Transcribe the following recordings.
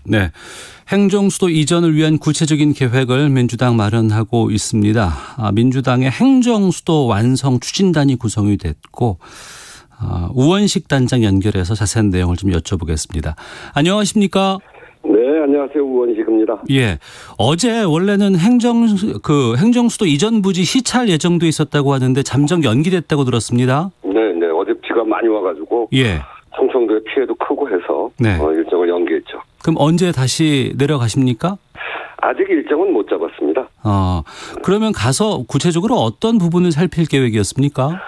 네, 행정수도 이전을 위한 구체적인 계획을 민주당 마련하고 있습니다. 민주당의 행정수도 완성 추진단이 구성이 됐고 우원식 단장 연결해서 자세한 내용을 좀 여쭤보겠습니다. 안녕하십니까? 네, 안녕하세요. 우원식입니다. 예, 어제 원래는 행정수도 이전 부지 시찰 예정도 있었다고 하는데 잠정 연기됐다고 들었습니다. 네, 어제 비가 많이 와가지고 예, 충청도에 피해도 크고 해서 네. 일정을 연기했죠. 그럼 언제 다시 내려가십니까? 아직 일정은 못 잡았습니다. 그러면 가서 구체적으로 어떤 부분을 살필 계획이었습니까?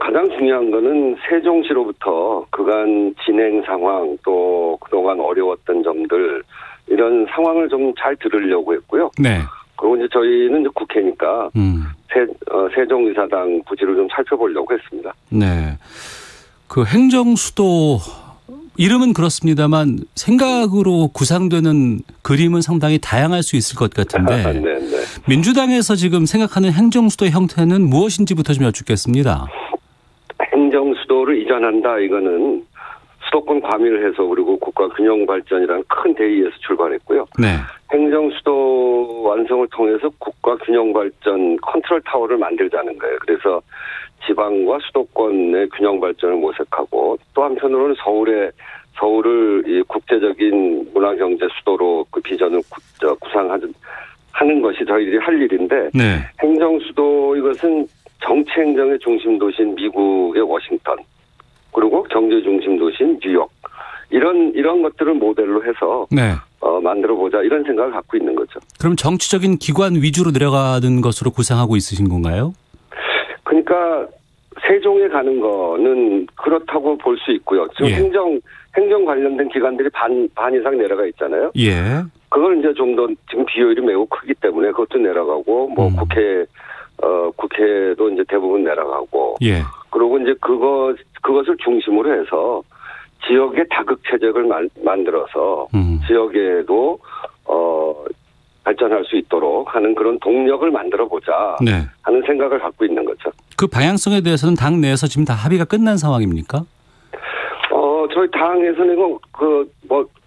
가장 중요한 거는 세종시로부터 그간 진행 상황 또 그동안 어려웠던 점들 이런 상황을 좀 잘 들으려고 했고요. 네. 그리고 이제 저희는 이제 국회니까 세종의사당 부지를 좀 살펴보려고 했습니다. 네. 그 행정수도 이름은 그렇습니다만 생각으로 구상되는 그림은 상당히 다양할 수 있을 것 같은데 네. 민주당에서 지금 생각하는 행정수도의 형태는 무엇인지부터 좀 여쭙겠습니다. 행정수도를 이전한다 이거는 수도권 과밀을 해서 그리고 국가 균형 발전이라는 큰 대의에서 출발했고요. 네. 행정수도 완성을 통해서 국가 균형 발전 컨트롤 타워를 만들자는 거예요. 그래서 지방과 수도권의 균형 발전을 모색하고 또 한편으로는 서울을 이 국제적인 문화경제 수도로 그 비전을 구상하는 것이 저희들이 할 일인데 네. 행정수도 이것은 정치행정의 중심 도시인 미국의 워싱턴 그리고 경제 중심 도시인 뉴욕 이런 것들을 모델로 해서 네. 만들어보자 이런 생각을 갖고 있는 거죠. 그럼 정치적인 기관 위주로 내려가는 것으로 구상하고 있으신 건가요? 그러니까 세종에 가는 거는 그렇다고 볼 수 있고요. 지금 예. 행정 관련된 기관들이 반 이상 내려가 있잖아요. 예. 그걸 이제 좀 더 지금 비효율이 매우 크기 때문에 그것도 내려가고 국회도 이제 대부분 내려가고. 예. 그리고 이제 그것을 중심으로 해서 지역의 다극 체제를 만들어서 지역에도 발전할 수 있도록 하는 그런 동력을 만들어 보자 네. 하는 생각을 갖고 있는 거죠. 그 방향성에 대해서는 당 내에서 지금 다 합의가 끝난 상황입니까? 저희 당에서는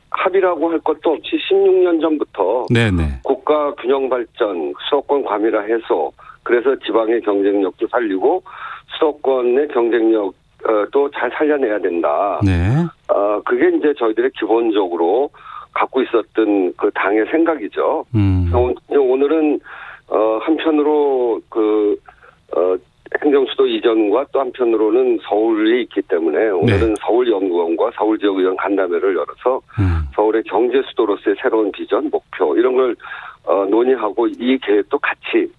합의라고 할 것도 없이 16년 전부터 네네. 국가 균형 발전, 수도권 과밀화 해소, 그래서 지방의 경쟁력도 살리고 수도권의 경쟁력도 잘 살려내야 된다. 네. 그게 이제 저희들의 기본적으로 갖고 있었던 그 당의 생각이죠. 오늘은 한편으로 행정수도 이전과 또 한편으로는 서울이 있기 때문에 오늘은 네. 서울연구원과 서울지역의원 간담회를 열어서 서울의 경제수도로서의 새로운 비전, 목표 이런 걸 논의하고 이 계획도 같이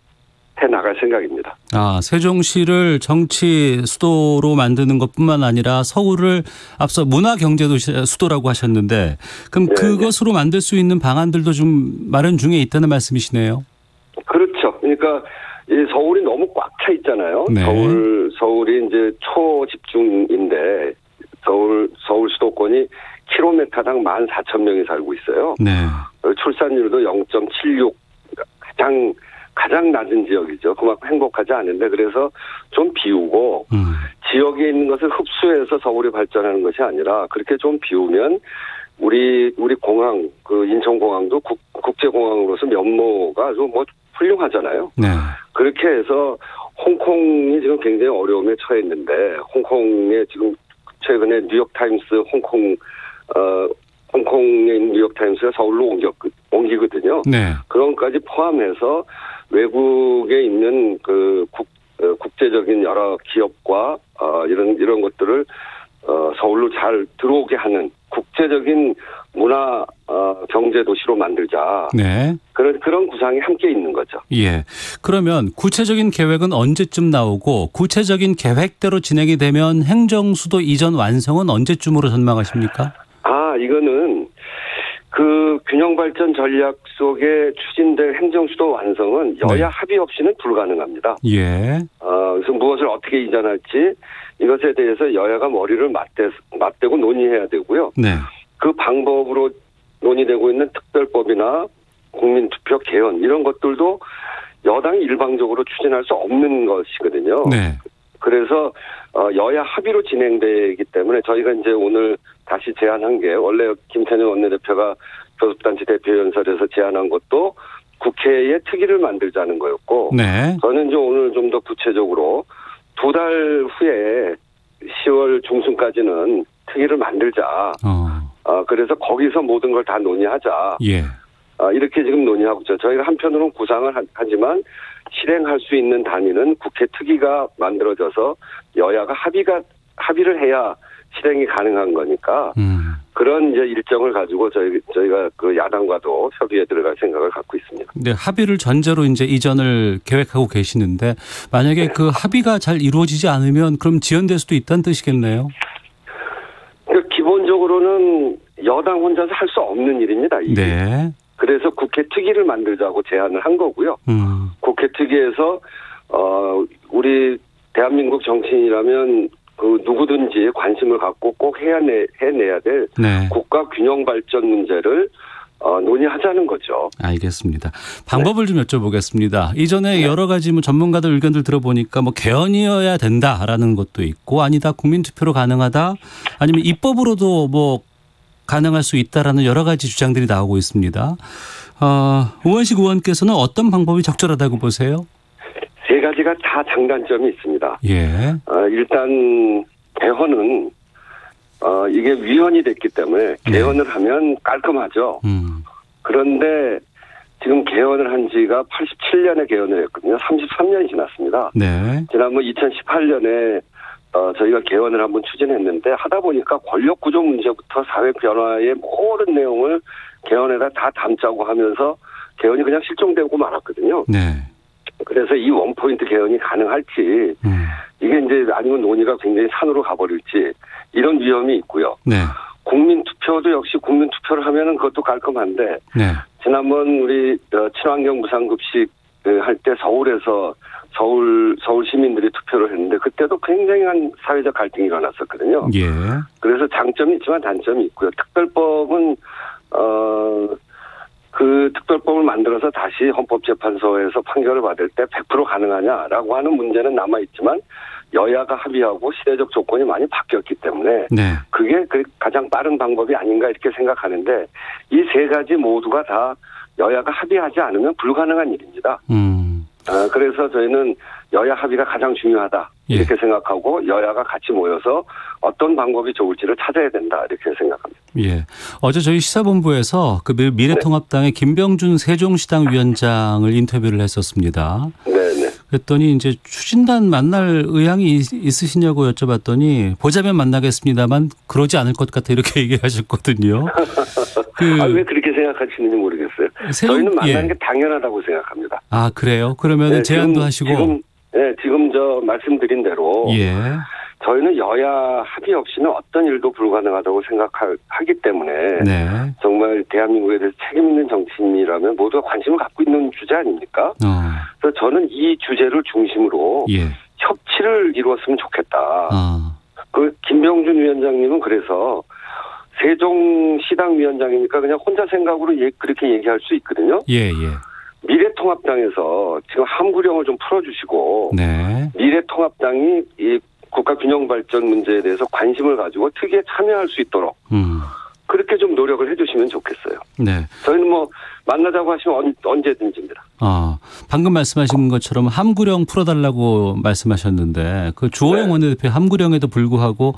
해나갈 생각입니다. 세종시를 정치 수도로 만드는 것뿐만 아니라 서울을 앞서 문화경제도시 수도라고 하셨는데 그럼 네. 그것으로 만들 수 있는 방안들도 좀 마련 중에 있다는 말씀이시네요. 그렇죠. 그러니까 이 서울이 너무 꽉 차 있잖아요. 네. 서울이 이제 초집중인데 서울 수도권이 킬로미터당 14,000명이 살고 있어요. 네. 출산율도 0.76 가장 낮은 지역이죠. 그만큼 행복하지 않은데 그래서 좀 비우고 지역에 있는 것을 흡수해서 서울이 발전하는 것이 아니라 그렇게 좀 비우면 우리 공항 인천공항도 국제공항으로서 면모가 아주 훌륭하잖아요. 네. 그렇게 해서 홍콩이 지금 굉장히 어려움에 처해 있는데 홍콩에 지금 최근에 뉴욕타임스 홍콩에 있는 뉴욕타임스가 서울로 옮기거든요. 네. 그런 것까지 포함해서 외국에 있는 국제적인 여러 기업과 이런 것들을 서울로 잘 들어오게 하는 국제적인 문화 경제 도시로 만들자. 네. 그런 구상이 함께 있는 거죠. 예. 그러면 구체적인 계획은 언제쯤 나오고 구체적인 계획대로 진행이 되면 행정수도 이전 완성은 언제쯤으로 전망하십니까? 이거는 그 균형발전 전략 속에 추진될 행정수도 완성은 여야 합의 없이는 불가능합니다. 예. 그래서 무엇을 어떻게 이전할지 이것에 대해서 여야가 머리를 맞대고 논의해야 되고요. 네. 그 방법으로 논의되고 있는 특별법이나 국민투표 개헌 이런 것들도 여당이 일방적으로 추진할 수 없는 것이거든요. 네. 그래서 여야 합의로 진행되기 때문에 저희가 이제 오늘 다시 제안한 게 원래 김태년 원내대표가 교섭단체 대표연설에서 제안한 것도 국회에 특위를 만들자는 거였고 네. 저는 이제 오늘 좀 더 구체적으로 2달 후에 10월 중순까지는 특위를 만들자. 그래서 거기서 모든 걸 다 논의하자. 예. 이렇게 지금 논의하고 있죠. 저희가 한편으로는 구상을 하지만 실행할 수 있는 단위는 국회 특위가 만들어져서 여야가 합의를 해야 실행이 가능한 거니까 그런 이제 일정을 가지고 저희가 그 야당과도 협의에 들어갈 생각을 갖고 있습니다. 네, 합의를 전제로 이제 이전을 계획하고 계시는데 만약에 그 합의가 잘 이루어지지 않으면 그럼 지연될 수도 있다는 뜻이겠네요. 기본적으로는 여당 혼자서 할 수 없는 일입니다. 이게. 네. 그래서 국회 특위를 만들자고 제안을 한 거고요. 국회 특위에서 우리 대한민국 정치인이라면 그 누구든지 관심을 갖고 꼭 해내야 될 네. 국가 균형 발전 문제를 논의하자는 거죠. 알겠습니다. 방법을 좀 여쭤보겠습니다. 이전에 여러 가지 뭐 전문가들 의견들 들어보니까 뭐 개헌이어야 된다라는 것도 있고 아니다 국민투표로 가능하다 아니면 입법으로도 뭐 가능할 수 있다라는 여러 가지 주장들이 나오고 있습니다. 우원식 의원께서는 어떤 방법이 적절하다고 보세요? 세 가지가 다 장단점이 있습니다. 예. 일단 개헌은 이게 위헌이 됐기 때문에 개헌을 하면 깔끔하죠. 그런데 지금 개헌을 한 지가 87년에 개헌을 했거든요. 33년이 지났습니다. 네. 지난번 2018년에 저희가 개헌을 한번 추진했는데 하다 보니까 권력 구조 문제부터 사회 변화의 모든 내용을 개헌에다 다 담자고 하면서 개헌이 그냥 실종되고 말았거든요. 네. 그래서 이 원포인트 개헌이 가능할지 이게 이제 아니면 논의가 굉장히 산으로 가버릴지 이런 위험이 있고요. 네. 국민투표도 역시 국민투표를 하면은 그것도 깔끔한데 네. 지난번 우리 친환경 무상급식 할 때 서울에서 서울 시민들이 투표를 했는데 그때도 굉장한 사회적 갈등이 일어났었거든요. 예. 그래서 장점이 있지만 단점이 있고요. 특별법은 그 특별법을 만들어서 다시 헌법재판소에서 판결을 받을 때 100% 가능하냐라고 하는 문제는 남아있지만 여야가 합의하고 시대적 조건이 많이 바뀌었기 때문에 네. 그게 가장 빠른 방법이 아닌가 이렇게 생각하는데 이 세 가지 모두가 다 여야가 합의하지 않으면 불가능한 일입니다. 그래서 저희는 여야 합의가 가장 중요하다 이렇게 생각하고 여야가 같이 모여서 어떤 방법이 좋을지를 찾아야 된다 이렇게 생각합니다. 예. 어제 저희 시사본부에서 그 미래통합당의 김병준 세종시당 위원장을 인터뷰를 했었습니다. 네네. 그랬더니 이제 추진단 만날 의향이 있으시냐고 여쭤봤더니 보자면 만나겠습니다만 그러지 않을 것 같아 이렇게 얘기하셨거든요. 왜 그렇게 생각하시는지 모르겠어요. 저희는 만나는 게 당연하다고 생각합니다. 아 그래요? 그러면 제안도 하시고. 지금 저 말씀드린 대로 저희는 여야 합의 없이는 어떤 일도 불가능하다고 생각하기 때문에 정말 대한민국에 대해서 책임 있는 정치인이라면 모두가 관심을 갖고 있는 주제 아닙니까? 그래서 저는 이 주제를 중심으로 협치를 이루었으면 좋겠다. 그 김병준 위원장님은 그래서 세종시당 위원장이니까 그냥 혼자 생각으로 그렇게 얘기할 수 있거든요. 미래통합당에서 지금 함구령을 좀 풀어주시고 미래통합당이 이 국가균형발전 문제에 대해서 관심을 가지고 특위에 참여할 수 있도록 그렇게 좀 노력을 해 주시면 좋겠어요. 네. 저희는 뭐 만나자고 하시면 언제든지입니다. 방금 말씀하신 것처럼 함구령 풀어달라고 말씀하셨는데 그 주호영 원내대표 함구령에도 불구하고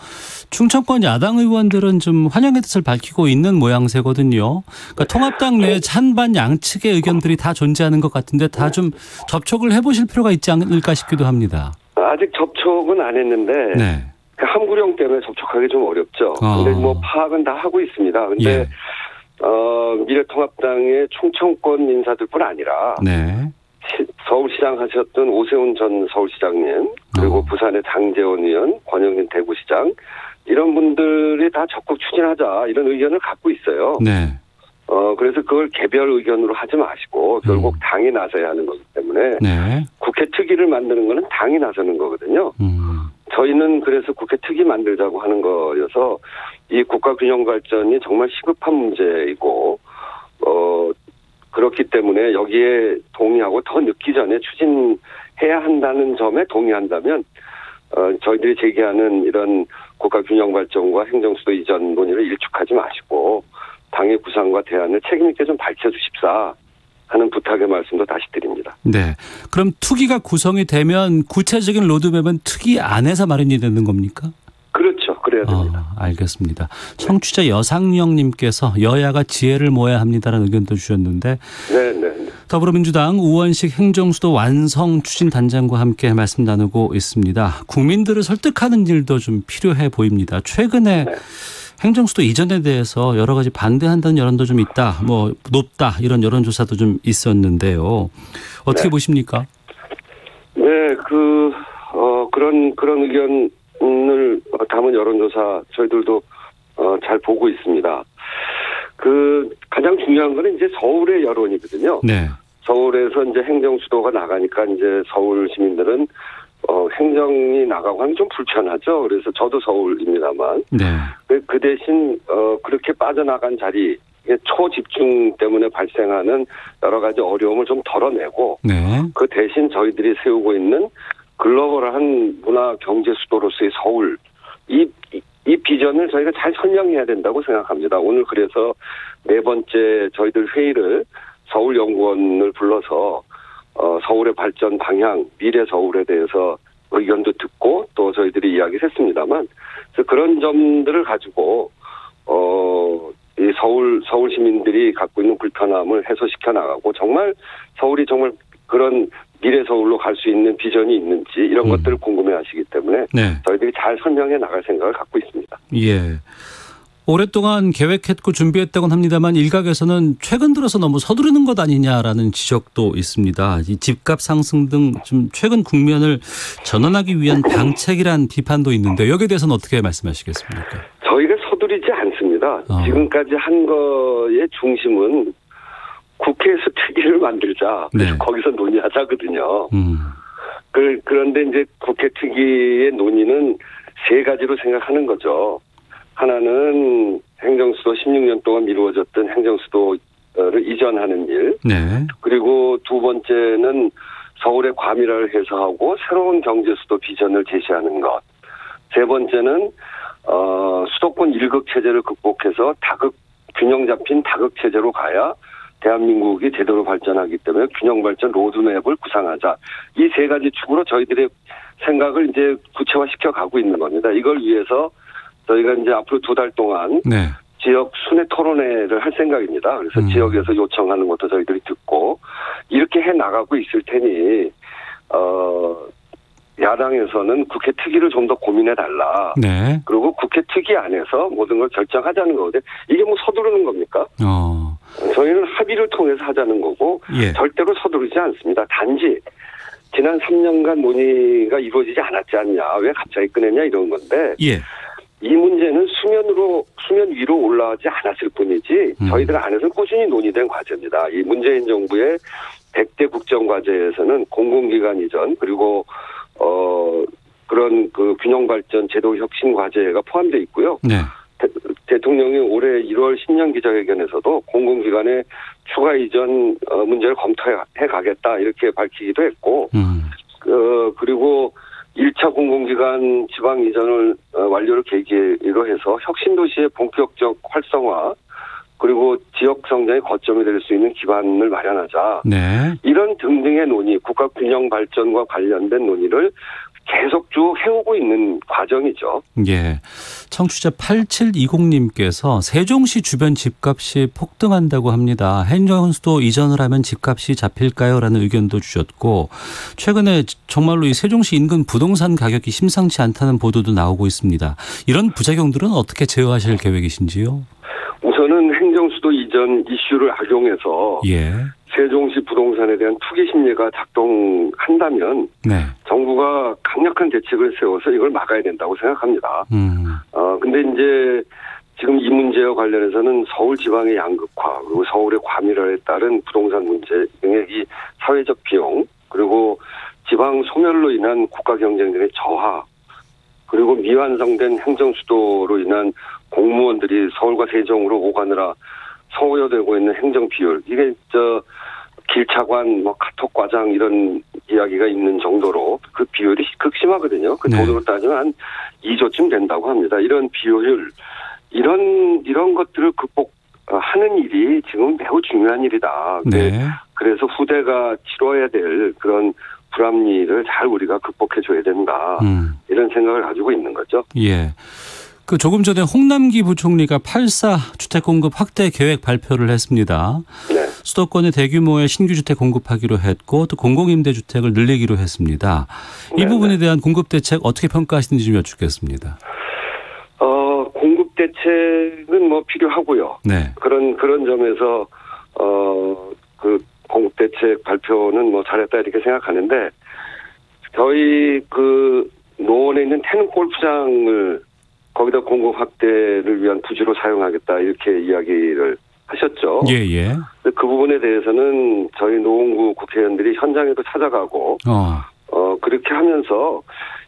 충청권 야당 의원들은 좀 환영의 뜻을 밝히고 있는 모양새거든요. 그러니까 통합당 내 찬반 양측의 의견들이 다 존재하는 것 같은데 다 좀 접촉을 해보실 필요가 있지 않을까 싶기도 합니다. 아직 접촉은 안 했는데 그 함구령 때문에 접촉하기 좀 어렵죠. 근데 뭐 파악은 다 하고 있습니다. 근데 미래통합당의 충청권 인사들뿐 아니라 서울시장 하셨던 오세훈 전 서울시장님 그리고 부산의 장제원 의원, 권영진 대구시장 이런 분들이 다 적극 추진하자 이런 의견을 갖고 있어요. 그래서 그걸 개별 의견으로 하지 마시고 결국 당이 나서야 하는 거기 때문에 국회 특위를 만드는 거는 당이 나서는 거거든요. 저희는 그래서 국회 특위 만들자고 하는 거여서 이 국가균형발전이 정말 시급한 문제이고 그렇기 때문에 여기에 동의하고 더 늦기 전에 추진해야 한다는 점에 동의한다면 저희들이 제기하는 이런 국가균형발전과 행정수도 이전 논의를 일축하지 마시고 당의 구상과 방안과 대안을 책임 있게 좀 밝혀주십사 하는 부탁의 말씀도 다시 드립니다. 네. 그럼 투기가 구성이 되면 구체적인 로드맵은 투기 안에서 마련이 되는 겁니까? 그렇죠. 그래야 됩니다. 알겠습니다. 청취자 여상영님께서 여야가 지혜를 모아야 합니다라는 의견도 주셨는데 네. 더불어민주당 우원식 행정수도 완성 추진단장과 함께 말씀 나누고 있습니다. 국민들을 설득하는 일도 좀 필요해 보입니다. 최근에 네. 행정수도 이전에 대해서 여러 가지 반대한다는 여론도 좀 있다, 높다 이런 여론조사도 좀 있었는데요. 어떻게 보십니까? 네, 그런 의견을 담은 여론조사 저희들도 잘 보고 있습니다. 가장 중요한 거는 이제 서울의 여론이거든요. 네. 서울에서 이제 행정수도가 나가니까 이제 서울 시민들은 행정이 나가고 하면 좀 불편하죠. 그래서 저도 서울입니다만. 네. 그 대신 그렇게 빠져나간 자리, 초집중 때문에 발생하는 여러 가지 어려움을 좀 덜어내고 네. 그 대신 저희들이 세우고 있는 글로벌한 문화 경제 수도로서의 서울, 이 비전을 저희가 잘 설명해야 된다고 생각합니다. 오늘 그래서 네 번째 저희들 회의를 서울연구원을 불러서 서울의 발전 방향, 미래 서울에 대해서 의견도 듣고 또 저희들이 이야기를 했습니다만 그런 점들을 가지고 이 서울 시민들이 갖고 있는 불편함을 해소시켜 나가고 서울이 정말 그런 미래 서울로 갈 수 있는 비전이 있는지 이런 것들을 궁금해하시기 때문에 네. 저희들이 잘 설명해 나갈 생각을 갖고 있습니다. 예. 오랫동안 계획했고 준비했다고는 합니다만 일각에서는 최근 들어서 너무 서두르는 것 아니냐라는 지적도 있습니다. 이 집값 상승 등 좀 최근 국면을 전환하기 위한 방책이란 비판도 있는데 여기에 대해서는 어떻게 말씀하시겠습니까? 저희가 서두르지 않습니다. 지금까지 한 거의 중심은 국회에서 특위를 만들자. 그래서 네. 거기서 논의하자거든요. 그런데 이제 국회 특위의 논의는 세 가지로 생각하는 거죠. 하나는 행정수도 16년 동안 미루어졌던 행정수도를 이전하는 일. 네. 그리고 두 번째는 서울의 과밀화를 해소하고 새로운 경제수도 비전을 제시하는 것. 세 번째는 수도권 1극 체제를 극복해서 균형 잡힌 다극 체제로 가야 대한민국이 제대로 발전하기 때문에 균형 발전 로드맵을 구상하자. 이 세 가지 축으로 저희들의 생각을 이제 구체화시켜 가고 있는 겁니다. 이걸 위해서 저희가 이제 앞으로 2달 동안 네. 지역 순회 토론회를 할 생각입니다. 그래서 지역에서 요청하는 것도 저희들이 듣고 이렇게 해 나가고 있을 테니 야당에서는 국회 특위를 좀 더 고민해 달라. 네. 그리고 국회 특위 안에서 모든 걸 결정하자는 거거든요. 이게 뭐 서두르는 겁니까? 저희는 합의를 통해서 하자는 거고 예. 절대로 서두르지 않습니다. 단지 지난 3년간 논의가 이루어지지 않았지 않냐. 왜 갑자기 꺼냈냐 이런 건데 예. 이 문제는 수면 위로 올라가지 않았을 뿐이지 저희들 안에서는 꾸준히 논의된 과제입니다. 이 문재인 정부의 100대 국정과제에서는 공공기관 이전 그리고 그런 균형 발전 제도 혁신 과제가 포함되어 있고요. 네. 대통령이 올해 1월 신년 기자회견에서도 공공기관의 추가 이전 문제를 검토해 가겠다 이렇게 밝히기도 했고 그리고 1차 공공기관 지방 이전을 완료를 계기로 해서 혁신도시의 본격적 활성화 그리고 지역 성장의 거점이 될 수 있는 기반을 마련하자. 네. 이런 등등의 논의, 국가 균형 발전과 관련된 논의를 계속 쭉 해오고 있는 과정이죠. 예. 청취자 8720님께서 세종시 주변 집값이 폭등한다고 합니다. 행정수도 이전을 하면 집값이 잡힐까요? 라는 의견도 주셨고 최근에 정말로 이 세종시 인근 부동산 가격이 심상치 않다는 보도도 나오고 있습니다. 이런 부작용들은 어떻게 제어하실 계획이신지요? 우선은 행정수도 이전 이슈를 악용해서 예. 세종시 부동산에 대한 투기 심리가 작동한다면 네. 정부가 강력한 대책을 세워서 이걸 막아야 된다고 생각합니다. 근데 이제 지금 이 문제와 관련해서는 서울 지방의 양극화 그리고 서울의 과밀화에 따른 부동산 문제 등의 이 사회적 비용 그리고 지방 소멸로 인한 국가 경쟁력의 저하 그리고 미완성된 행정수도로 인한 공무원들이 서울과 세종으로 오가느라 소요되고 있는 행정 비율 이게 길차관 카톡과장 이런 이야기가 있는 정도로 그 비율이 극심하거든요. 그 돈으로 따지면 한 2조쯤 된다고 합니다. 이런 비효율 이런 것들을 극복한 하는 일이 지금 매우 중요한 일이다. 네. 그래서 후대가 치러야 될 그런 불합리를 잘 우리가 극복해줘야 된다. 이런 생각을 가지고 있는 거죠. 예. 그 조금 전에 홍남기 부총리가 8사 주택 공급 확대 계획 발표를 했습니다. 네. 수도권에 대규모의 신규 주택 공급하기로 했고 또 공공임대주택을 늘리기로 했습니다. 이 네, 부분에 대한 공급 대책 어떻게 평가하시는지 좀 여쭙겠습니다. 공급 대책은 뭐 필요하고요. 네. 그런 점에서 그 공급 대책 발표는 뭐 잘했다 이렇게 생각하는데 저희 그 노원에 있는 태릉 골프장을 거기다 공급 확대를 위한 부지로 사용하겠다 이렇게 이야기를 하셨죠. 예. 그 부분에 대해서는 저희 노원구 국회의원들이 현장에도 찾아가고 그렇게 하면서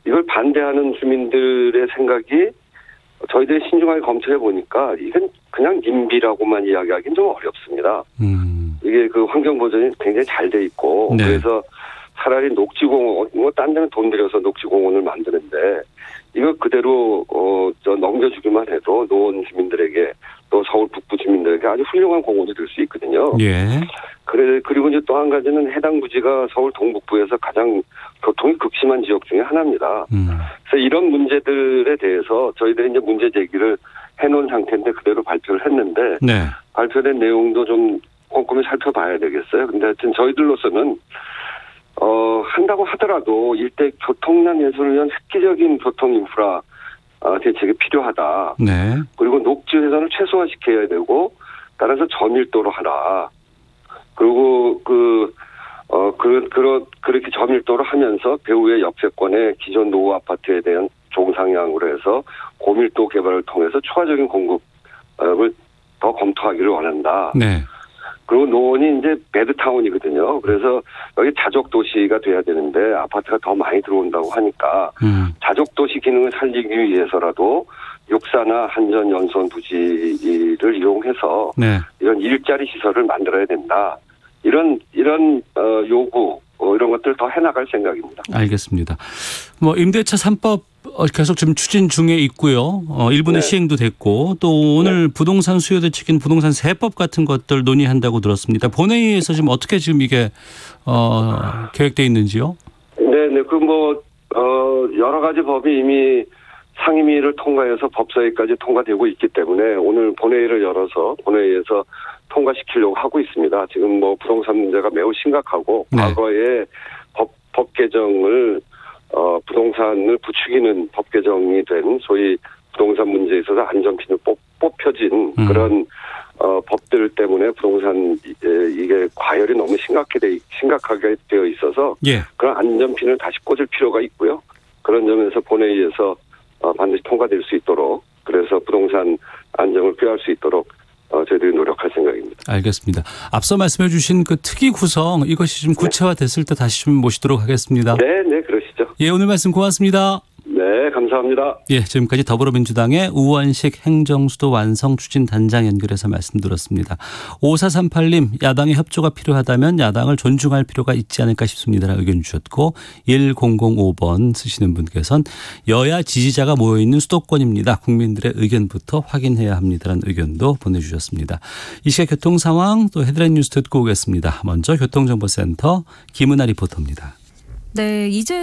이걸 반대하는 주민들의 생각이 저희들이 신중하게 검토해 보니까 이건 그냥 님비라고만 이야기하기는 좀 어렵습니다. 이게 그 환경 보전이 굉장히 잘 돼 있고 네. 그래서 차라리 녹지공원 뭐 딴 데는 돈 들여서 녹지공원을 만드는데 이거 그대로 넘겨주기만 해도 노원 주민들에게 또 서울 북부 주민들에게 아주 훌륭한 공원이 될 수 있거든요. 예. 그리고 이제 또 한 가지는 해당 부지가 서울 동북부에서 가장 교통이 극심한 지역 중에 하나입니다. 그래서 이런 문제들에 대해서 저희들이 이제 문제 제기를 해놓은 상태인데 그대로 발표를 했는데 네. 발표된 내용도 좀 꼼꼼히 살펴봐야 되겠어요. 근데 하여튼 저희들로서는 한다고 하더라도 일대 교통난 예술을 위한 획기적인 교통 인프라 대책이 필요하다. 네. 그리고 녹지 훼손을 최소화시켜야 되고 따라서 저밀도로 하라. 그리고 그렇게 저밀도로 하면서 배후의 역세권의 기존 노후 아파트에 대한 종상향으로 해서 고밀도 개발을 통해서 추가적인 공급을 더 검토하기를 원한다. 네. 그리고 노원이 이제 베드타운이거든요. 그래서 여기 자족도시가 돼야 되는데 아파트가 더 많이 들어온다고 하니까 자족도시 기능을 살리기 위해서라도 육사나 한전 연수원 부지를 이용해서 네. 이런 일자리 시설을 만들어야 된다. 이런 요구 이런 것들 더 해나갈 생각입니다. 알겠습니다. 뭐 임대차 3법 계속 지금 추진 중에 있고요. 일부는 네. 시행도 됐고 또 오늘 부동산 수요 대책인 부동산 세법 같은 것들 논의한다고 들었습니다. 본회의에서 지금 어떻게 지금 이게 계획돼 있는지요? 네, 여러 가지 법이 이미 상임위를 통과해서 법사위까지 통과되고 있기 때문에 오늘 본회의를 열어서 본회의에서 통과시키려고 하고 있습니다. 지금 뭐 부동산 문제가 매우 심각하고 네. 과거에 법 개정을 부동산을 부추기는 법 개정이 된 소위 부동산 문제에 있어서 안전핀을 뽑혀진 그런 법들 때문에 부동산 이게 과열이 너무 심각하게 되어 있어서 예. 그런 안전핀을 다시 꽂을 필요가 있고요. 그런 점에서 본회의에서 반드시 통과될 수 있도록 그래서 부동산 안정을 꾀할 수 있도록 저희들이 노력할 생각입니다. 알겠습니다. 앞서 말씀해 주신 그 특위 구성 이것이 좀 구체화됐을 때 다시 좀 모시도록 하겠습니다. 네, 그러시죠. 예, 오늘 말씀 고맙습니다. 네, 감사합니다. 예, 지금까지 더불어민주당의 우원식 행정수도 완성 추진단장 연결해서 말씀드렸습니다. 5438님 야당의 협조가 필요하다면 야당을 존중할 필요가 있지 않을까 싶습니다라는 의견 주셨고 1005번 쓰시는 분께서는 여야 지지자가 모여있는 수도권입니다. 국민들의 의견부터 확인해야 합니다라는 의견도 보내주셨습니다. 이 시각 교통 상황 또 헤드라인 뉴스 듣고 오겠습니다. 먼저 교통정보센터 김은아 리포터입니다. 네, 이제